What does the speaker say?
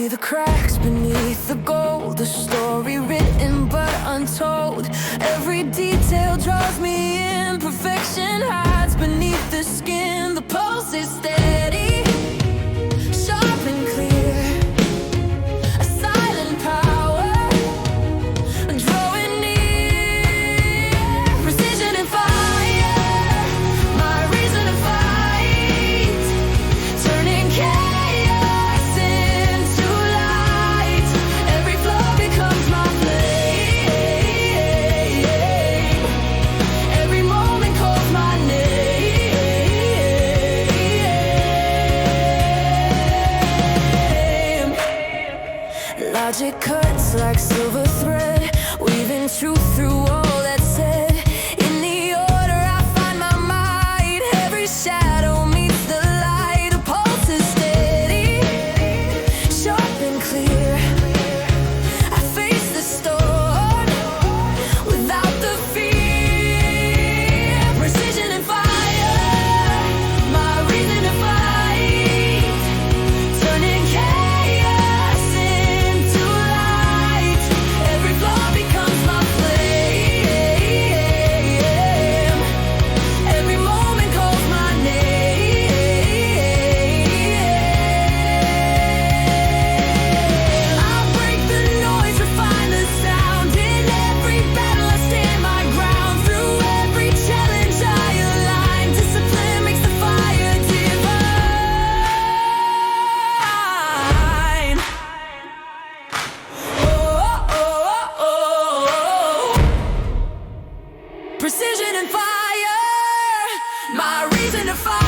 the cracks beneath the gold, a story written but untold. Every detail draws me in, perfection hides beneath the skin. The pulse is steady, sharp and clear, a silent power drawing near. Precision and fire, my reason to fight, turning chaos into light. Every flow becomes my flame, every moment calls my name. Logic cuts like silver thread, weaving truth through all that's said. In the order I find my might, every shadow meets the light. A pulse is steady, sharp and clear. I face the storm without the fear. Precision and fire, my reason to fight, turning chaos into light. Every flaw becomes my flame, every moment calls my name. I break the noise, refine the sound. In every battle I stand my ground. Through every challenge I align. Discipline makes the fire divine. Oh, oh, oh, oh. Precision and fire, my reason to fight.